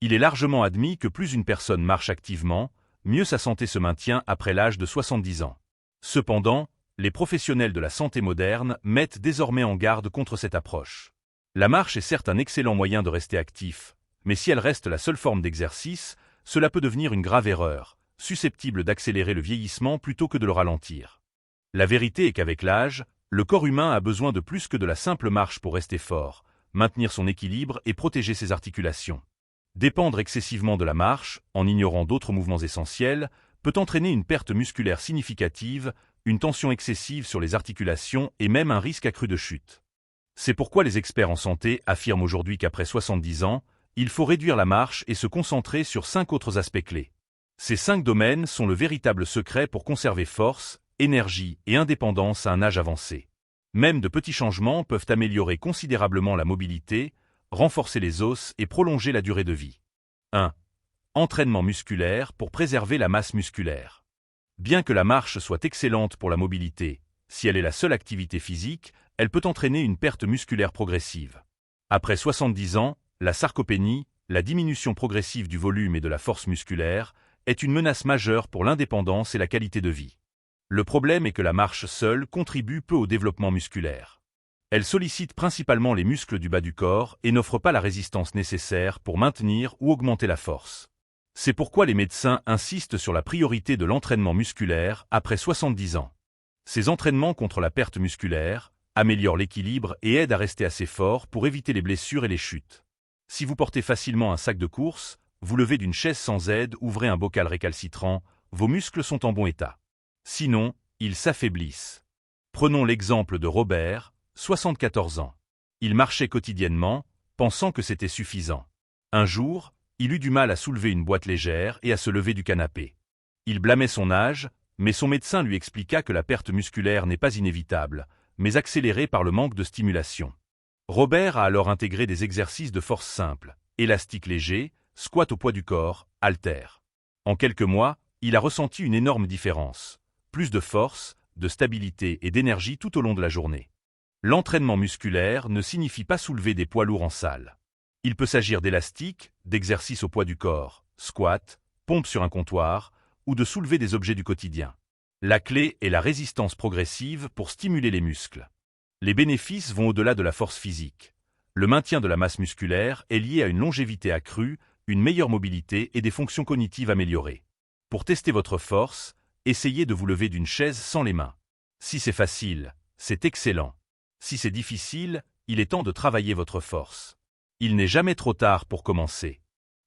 Il est largement admis que plus une personne marche activement, mieux sa santé se maintient après l'âge de 70 ans. Cependant, les professionnels de la santé moderne mettent désormais en garde contre cette approche. La marche est certes un excellent moyen de rester actif, mais si elle reste la seule forme d'exercice, cela peut devenir une grave erreur, susceptible d'accélérer le vieillissement plutôt que de le ralentir. La vérité est qu'avec l'âge, le corps humain a besoin de plus que de la simple marche pour rester fort, maintenir son équilibre et protéger ses articulations. Dépendre excessivement de la marche, en ignorant d'autres mouvements essentiels, peut entraîner une perte musculaire significative, une tension excessive sur les articulations et même un risque accru de chute. C'est pourquoi les experts en santé affirment aujourd'hui qu'après 70 ans, il faut réduire la marche et se concentrer sur 5 autres aspects clés. Ces 5 domaines sont le véritable secret pour conserver force, énergie et indépendance à un âge avancé. Même de petits changements peuvent améliorer considérablement la mobilité, renforcer les os et prolonger la durée de vie. 1. Entraînement musculaire pour préserver la masse musculaire. Bien que la marche soit excellente pour la mobilité, si elle est la seule activité physique, elle peut entraîner une perte musculaire progressive. Après 70 ans, la sarcopénie, la diminution progressive du volume et de la force musculaire, est une menace majeure pour l'indépendance et la qualité de vie. Le problème est que la marche seule contribue peu au développement musculaire. Elle sollicite principalement les muscles du bas du corps et n'offre pas la résistance nécessaire pour maintenir ou augmenter la force. C'est pourquoi les médecins insistent sur la priorité de l'entraînement musculaire après 70 ans. Ces entraînements contre la perte musculaire améliorent l'équilibre et aident à rester assez fort pour éviter les blessures et les chutes. Si vous portez facilement un sac de course, vous levez d'une chaise sans aide, ouvrez un bocal récalcitrant, vos muscles sont en bon état. Sinon, ils s'affaiblissent. Prenons l'exemple de Robert, 74 ans. Il marchait quotidiennement, pensant que c'était suffisant. Un jour, il eut du mal à soulever une boîte légère et à se lever du canapé. Il blâmait son âge, mais son médecin lui expliqua que la perte musculaire n'est pas inévitable, mais accélérée par le manque de stimulation. Robert a alors intégré des exercices de force simples, élastique léger, squat au poids du corps, haltères. En quelques mois, il a ressenti une énorme différence. Plus de force, de stabilité et d'énergie tout au long de la journée. L'entraînement musculaire ne signifie pas soulever des poids lourds en salle. Il peut s'agir d'élastique, d'exercices au poids du corps, squat, pompe sur un comptoir, ou de soulever des objets du quotidien. La clé est la résistance progressive pour stimuler les muscles. Les bénéfices vont au-delà de la force physique. Le maintien de la masse musculaire est lié à une longévité accrue, une meilleure mobilité et des fonctions cognitives améliorées. Pour tester votre force, essayez de vous lever d'une chaise sans les mains. Si c'est facile, c'est excellent. Si c'est difficile, il est temps de travailler votre force. Il n'est jamais trop tard pour commencer.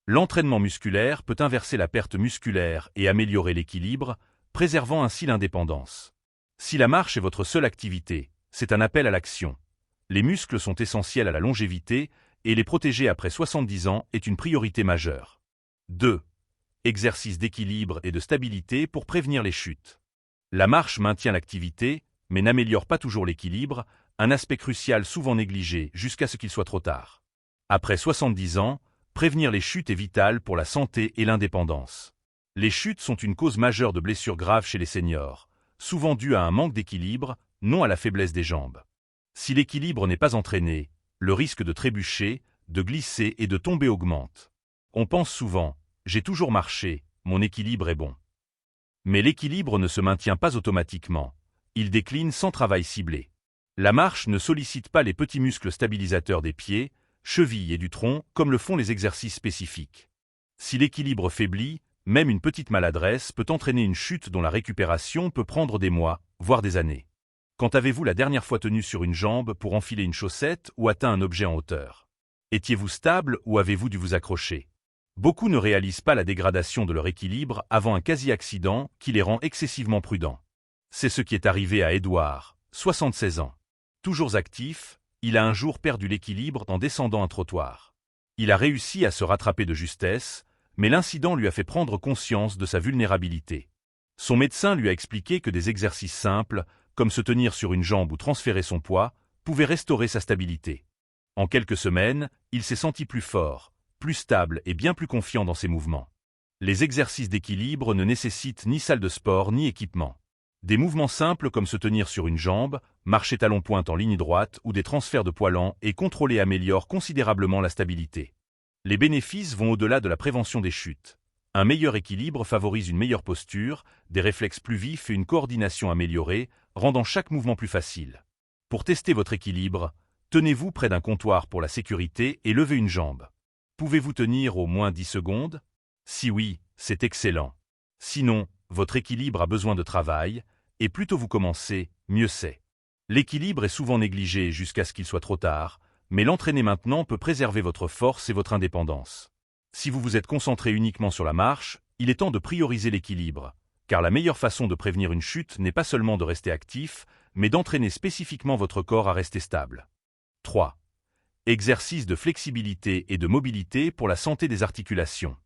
L'entraînement musculaire peut inverser la perte musculaire et améliorer l'équilibre, préservant ainsi l'indépendance. Si la marche est votre seule activité, c'est un appel à l'action. Les muscles sont essentiels à la longévité et les protéger après 70 ans est une priorité majeure. 2. Exercice d'équilibre et de stabilité pour prévenir les chutes. La marche maintient l'activité, mais n'améliore pas toujours l'équilibre, un aspect crucial souvent négligé jusqu'à ce qu'il soit trop tard. Après 70 ans, prévenir les chutes est vital pour la santé et l'indépendance. Les chutes sont une cause majeure de blessures graves chez les seniors, souvent dues à un manque d'équilibre, non à la faiblesse des jambes. Si l'équilibre n'est pas entraîné, le risque de trébucher, de glisser et de tomber augmente. On pense souvent « j'ai toujours marché, mon équilibre est bon ». Mais l'équilibre ne se maintient pas automatiquement, il décline sans travail ciblé. La marche ne sollicite pas les petits muscles stabilisateurs des pieds, chevilles et du tronc comme le font les exercices spécifiques. Si l'équilibre faiblit, même une petite maladresse peut entraîner une chute dont la récupération peut prendre des mois, voire des années. Quand avez-vous la dernière fois tenu sur une jambe pour enfiler une chaussette ou atteint un objet en hauteur? Étiez-vous stable ou avez-vous dû vous accrocher? Beaucoup ne réalisent pas la dégradation de leur équilibre avant un quasi-accident qui les rend excessivement prudents. C'est ce qui est arrivé à Edouard, 76 ans. Toujours actif, il a un jour perdu l'équilibre en descendant un trottoir. Il a réussi à se rattraper de justesse, mais l'incident lui a fait prendre conscience de sa vulnérabilité. Son médecin lui a expliqué que des exercices simples, comme se tenir sur une jambe ou transférer son poids, pouvaient restaurer sa stabilité. En quelques semaines, il s'est senti plus fort, plus stable et bien plus confiant dans ses mouvements. Les exercices d'équilibre ne nécessitent ni salle de sport ni équipement. Des mouvements simples comme se tenir sur une jambe, marcher talon-pointe en ligne droite ou des transferts de poids lents et contrôlés améliorent considérablement la stabilité. Les bénéfices vont au-delà de la prévention des chutes. Un meilleur équilibre favorise une meilleure posture, des réflexes plus vifs et une coordination améliorée, rendant chaque mouvement plus facile. Pour tester votre équilibre, tenez-vous près d'un comptoir pour la sécurité et levez une jambe. Pouvez-vous tenir au moins 10 secondes? Si oui, c'est excellent. Sinon, votre équilibre a besoin de travail, et plus tôt vous commencez, mieux c'est. L'équilibre est souvent négligé jusqu'à ce qu'il soit trop tard, mais l'entraîner maintenant peut préserver votre force et votre indépendance. Si vous vous êtes concentré uniquement sur la marche, il est temps de prioriser l'équilibre, car la meilleure façon de prévenir une chute n'est pas seulement de rester actif, mais d'entraîner spécifiquement votre corps à rester stable. 3. Exercice de flexibilité et de mobilité pour la santé des articulations.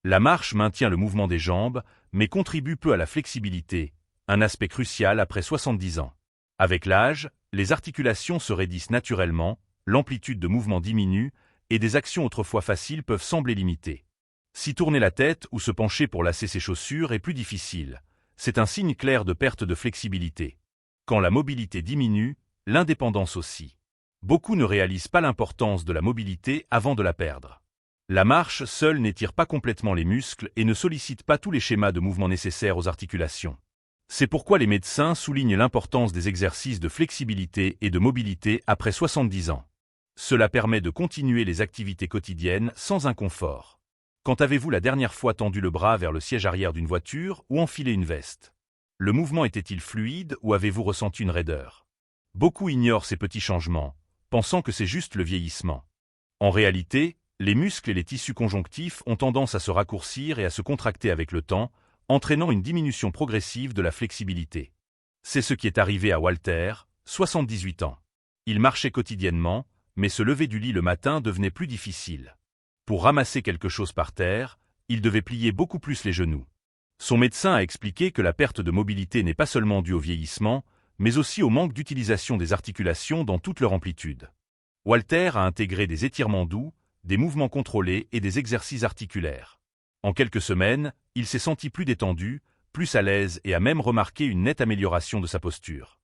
La marche maintient le mouvement des jambes, mais contribue peu à la flexibilité, un aspect crucial après 70 ans. Avec l'âge, les articulations se raidissent naturellement, l'amplitude de mouvement diminue, et des actions autrefois faciles peuvent sembler limitées. Si tourner la tête ou se pencher pour lasser ses chaussures est plus difficile, c'est un signe clair de perte de flexibilité. Quand la mobilité diminue, l'indépendance aussi. Beaucoup ne réalisent pas l'importance de la mobilité avant de la perdre. La marche seule n'étire pas complètement les muscles et ne sollicite pas tous les schémas de mouvement nécessaires aux articulations. C'est pourquoi les médecins soulignent l'importance des exercices de flexibilité et de mobilité après 70 ans. Cela permet de continuer les activités quotidiennes sans inconfort. Quand avez-vous la dernière fois tendu le bras vers le siège arrière d'une voiture ou enfilé une veste? Le mouvement était-il fluide ou avez-vous ressenti une raideur? Beaucoup ignorent ces petits changements, pensant que c'est juste le vieillissement. En réalité, les muscles et les tissus conjonctifs ont tendance à se raccourcir et à se contracter avec le temps, entraînant une diminution progressive de la flexibilité. C'est ce qui est arrivé à Walter, 78 ans. Il marchait quotidiennement, mais se lever du lit le matin devenait plus difficile. Pour ramasser quelque chose par terre, il devait plier beaucoup plus les genoux. Son médecin a expliqué que la perte de mobilité n'est pas seulement due au vieillissement, mais aussi au manque d'utilisation des articulations dans toute leur amplitude. Walter a intégré des étirements doux, des mouvements contrôlés et des exercices articulaires. En quelques semaines, il s'est senti plus détendu, plus à l'aise et a même remarqué une nette amélioration de sa posture.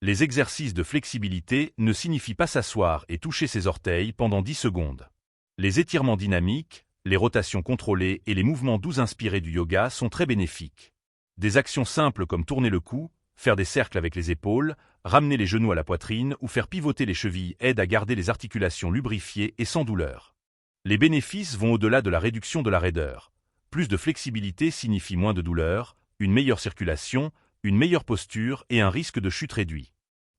Les exercices de flexibilité ne signifient pas s'asseoir et toucher ses orteils pendant 10 secondes. Les étirements dynamiques, les rotations contrôlées et les mouvements doux inspirés du yoga sont très bénéfiques. Des actions simples comme tourner le cou, faire des cercles avec les épaules, ramener les genoux à la poitrine ou faire pivoter les chevilles aident à garder les articulations lubrifiées et sans douleur. Les bénéfices vont au-delà de la réduction de la raideur. Plus de flexibilité signifie moins de douleur, une meilleure circulation, une meilleure posture et un risque de chute réduit.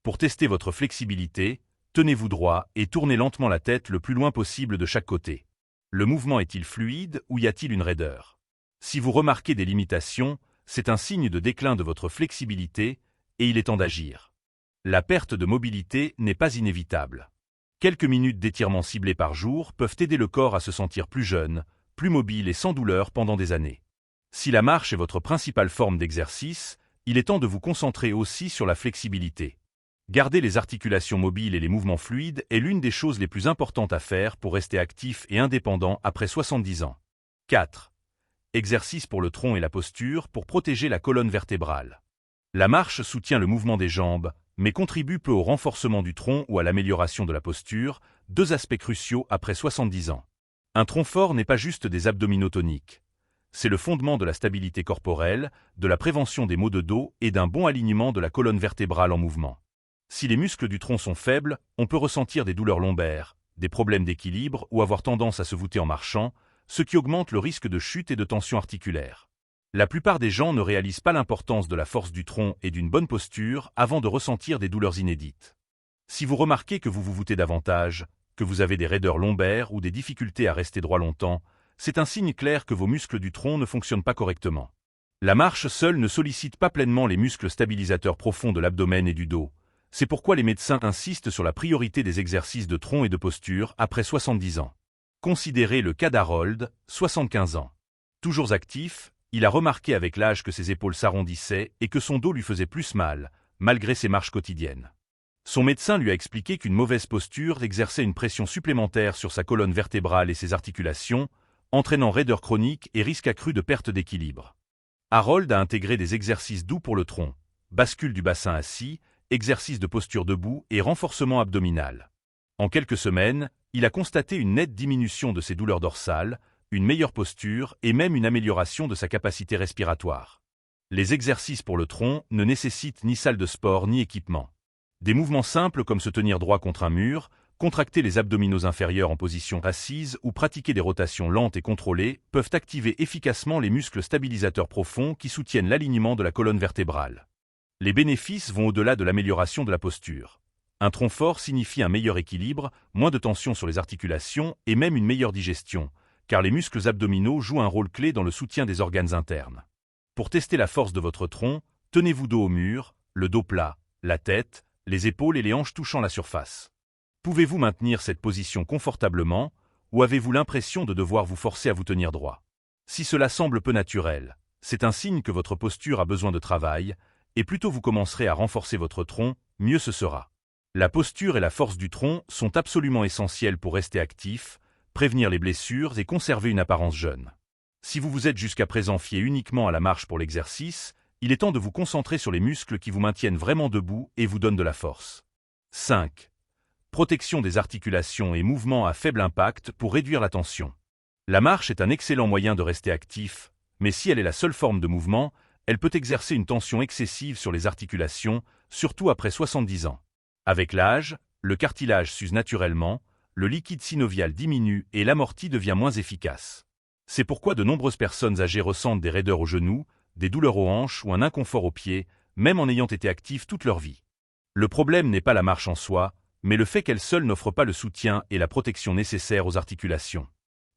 Pour tester votre flexibilité, tenez-vous droit et tournez lentement la tête le plus loin possible de chaque côté. Le mouvement est-il fluide ou y a-t-il une raideur? Si vous remarquez des limitations, c'est un signe de déclin de votre flexibilité et il est temps d'agir. La perte de mobilité n'est pas inévitable. Quelques minutes d'étirement ciblé par jour peuvent aider le corps à se sentir plus jeune, plus mobile et sans douleur pendant des années. Si la marche est votre principale forme d'exercice, il est temps de vous concentrer aussi sur la flexibilité. Garder les articulations mobiles et les mouvements fluides est l'une des choses les plus importantes à faire pour rester actif et indépendant après 70 ans. 4. Exercice pour le tronc et la posture pour protéger la colonne vertébrale. La marche soutient le mouvement des jambes, mais contribue peu au renforcement du tronc ou à l'amélioration de la posture, deux aspects cruciaux après 70 ans. Un tronc fort n'est pas juste des abdominaux toniques. C'est le fondement de la stabilité corporelle, de la prévention des maux de dos et d'un bon alignement de la colonne vertébrale en mouvement. Si les muscles du tronc sont faibles, on peut ressentir des douleurs lombaires, des problèmes d'équilibre ou avoir tendance à se voûter en marchant, ce qui augmente le risque de chute et de tension articulaire. La plupart des gens ne réalisent pas l'importance de la force du tronc et d'une bonne posture avant de ressentir des douleurs inédites. Si vous remarquez que vous vous voûtez davantage, que vous avez des raideurs lombaires ou des difficultés à rester droit longtemps, c'est un signe clair que vos muscles du tronc ne fonctionnent pas correctement. La marche seule ne sollicite pas pleinement les muscles stabilisateurs profonds de l'abdomen et du dos. C'est pourquoi les médecins insistent sur la priorité des exercices de tronc et de posture après 70 ans. Considérez le cas d'Harold, 75 ans. Toujours actif, il a remarqué avec l'âge que ses épaules s'arrondissaient et que son dos lui faisait plus mal, malgré ses marches quotidiennes. Son médecin lui a expliqué qu'une mauvaise posture exerçait une pression supplémentaire sur sa colonne vertébrale et ses articulations, entraînant raideur chronique et risque accru de perte d'équilibre. Harold a intégré des exercices doux pour le tronc, bascule du bassin assis, exercice de posture debout et renforcement abdominal. En quelques semaines, il a constaté une nette diminution de ses douleurs dorsales, une meilleure posture et même une amélioration de sa capacité respiratoire. Les exercices pour le tronc ne nécessitent ni salle de sport ni équipement. Des mouvements simples comme se tenir droit contre un mur, contracter les abdominaux inférieurs en position assise ou pratiquer des rotations lentes et contrôlées peuvent activer efficacement les muscles stabilisateurs profonds qui soutiennent l'alignement de la colonne vertébrale. Les bénéfices vont au-delà de l'amélioration de la posture. Un tronc fort signifie un meilleur équilibre, moins de tension sur les articulations et même une meilleure digestion, car les muscles abdominaux jouent un rôle clé dans le soutien des organes internes. Pour tester la force de votre tronc, tenez-vous dos au mur, le dos plat, la tête, les épaules et les hanches touchant la surface. Pouvez-vous maintenir cette position confortablement, ou avez-vous l'impression de devoir vous forcer à vous tenir droit? Si cela semble peu naturel, c'est un signe que votre posture a besoin de travail, et plus tôt vous commencerez à renforcer votre tronc, mieux ce sera. La posture et la force du tronc sont absolument essentielles pour rester actif, prévenir les blessures et conserver une apparence jeune. Si vous vous êtes jusqu'à présent fié uniquement à la marche pour l'exercice, il est temps de vous concentrer sur les muscles qui vous maintiennent vraiment debout et vous donnent de la force. 5. Protection des articulations et mouvements à faible impact pour réduire la tension. La marche est un excellent moyen de rester actif, mais si elle est la seule forme de mouvement, elle peut exercer une tension excessive sur les articulations, surtout après 70 ans. Avec l'âge, le cartilage s'use naturellement, le liquide synovial diminue et l'amorti devient moins efficace. C'est pourquoi de nombreuses personnes âgées ressentent des raideurs aux genoux, des douleurs aux hanches ou un inconfort aux pieds, même en ayant été actives toute leur vie. Le problème n'est pas la marche en soi, mais le fait qu'elle seule n'offre pas le soutien et la protection nécessaires aux articulations.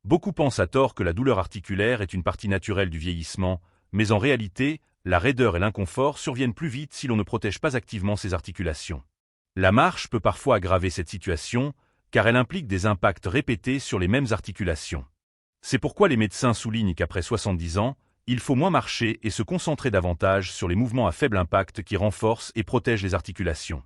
Beaucoup pensent à tort que la douleur articulaire est une partie naturelle du vieillissement, mais en réalité, la raideur et l'inconfort surviennent plus vite si l'on ne protège pas activement ses articulations. La marche peut parfois aggraver cette situation, car elle implique des impacts répétés sur les mêmes articulations. C'est pourquoi les médecins soulignent qu'après 70 ans, il faut moins marcher et se concentrer davantage sur les mouvements à faible impact qui renforcent et protègent les articulations.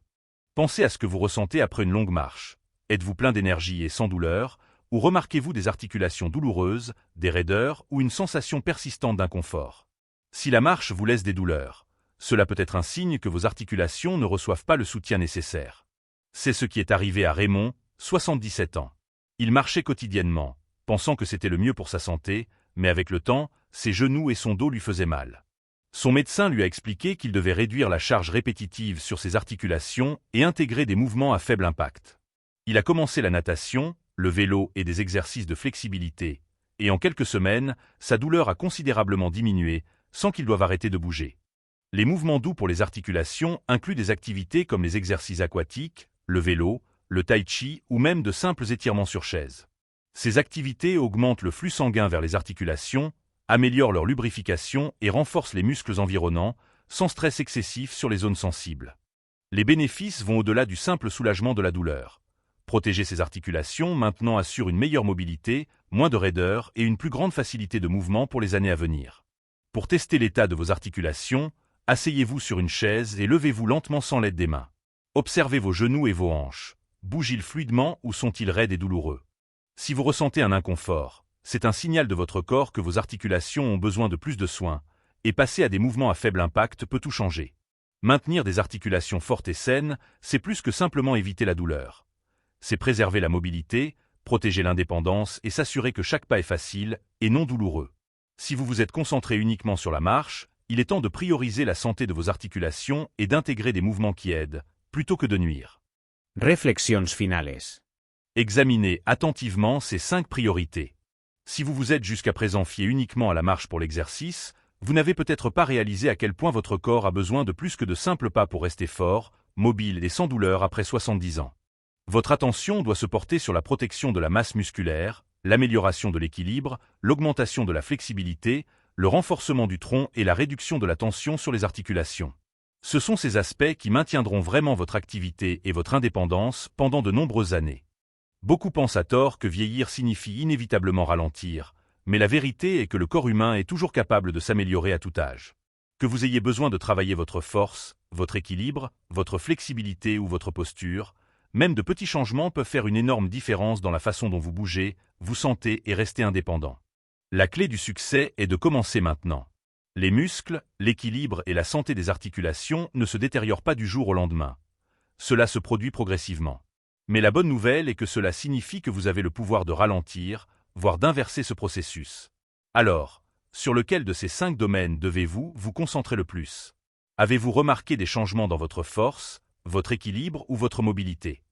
Pensez à ce que vous ressentez après une longue marche. Êtes-vous plein d'énergie et sans douleur, ou remarquez-vous des articulations douloureuses, des raideurs ou une sensation persistante d'inconfort? Si la marche vous laisse des douleurs, cela peut être un signe que vos articulations ne reçoivent pas le soutien nécessaire. C'est ce qui est arrivé à Raymond, 77 ans. Il marchait quotidiennement, pensant que c'était le mieux pour sa santé, mais avec le temps, ses genoux et son dos lui faisaient mal. Son médecin lui a expliqué qu'il devait réduire la charge répétitive sur ses articulations et intégrer des mouvements à faible impact. Il a commencé la natation, le vélo et des exercices de flexibilité, et en quelques semaines, sa douleur a considérablement diminué, sans qu'il doive arrêter de bouger. Les mouvements doux pour les articulations incluent des activités comme les exercices aquatiques, le vélo, le tai chi ou même de simples étirements sur chaise. Ces activités augmentent le flux sanguin vers les articulations, améliorent leur lubrification et renforcent les muscles environnants, sans stress excessif sur les zones sensibles. Les bénéfices vont au-delà du simple soulagement de la douleur. Protéger ces articulations maintenant assure une meilleure mobilité, moins de raideur et une plus grande facilité de mouvement pour les années à venir. Pour tester l'état de vos articulations, asseyez-vous sur une chaise et levez-vous lentement sans l'aide des mains. Observez vos genoux et vos hanches. Bougent-ils fluidement ou sont-ils raides et douloureux? Si vous ressentez un inconfort, c'est un signal de votre corps que vos articulations ont besoin de plus de soins, et passer à des mouvements à faible impact peut tout changer. Maintenir des articulations fortes et saines, c'est plus que simplement éviter la douleur. C'est préserver la mobilité, protéger l'indépendance et s'assurer que chaque pas est facile et non douloureux. Si vous vous êtes concentré uniquement sur la marche, il est temps de prioriser la santé de vos articulations et d'intégrer des mouvements qui aident, plutôt que de nuire. Reflexions finales. Examinez attentivement ces 5 priorités. Si vous vous êtes jusqu'à présent fié uniquement à la marche pour l'exercice, vous n'avez peut-être pas réalisé à quel point votre corps a besoin de plus que de simples pas pour rester fort, mobile et sans douleur après 70 ans. Votre attention doit se porter sur la protection de la masse musculaire, l'amélioration de l'équilibre, l'augmentation de la flexibilité, le renforcement du tronc et la réduction de la tension sur les articulations. Ce sont ces aspects qui maintiendront vraiment votre activité et votre indépendance pendant de nombreuses années. Beaucoup pensent à tort que vieillir signifie inévitablement ralentir, mais la vérité est que le corps humain est toujours capable de s'améliorer à tout âge. Que vous ayez besoin de travailler votre force, votre équilibre, votre flexibilité ou votre posture, même de petits changements peuvent faire une énorme différence dans la façon dont vous bougez, vous sentez et restez indépendant. La clé du succès est de commencer maintenant. Les muscles, l'équilibre et la santé des articulations ne se détériorent pas du jour au lendemain. Cela se produit progressivement. Mais la bonne nouvelle est que cela signifie que vous avez le pouvoir de ralentir, voire d'inverser ce processus. Alors, sur lequel de ces 5 domaines devez-vous vous concentrer le plus? Avez-vous remarqué des changements dans votre force, votre équilibre ou votre mobilité?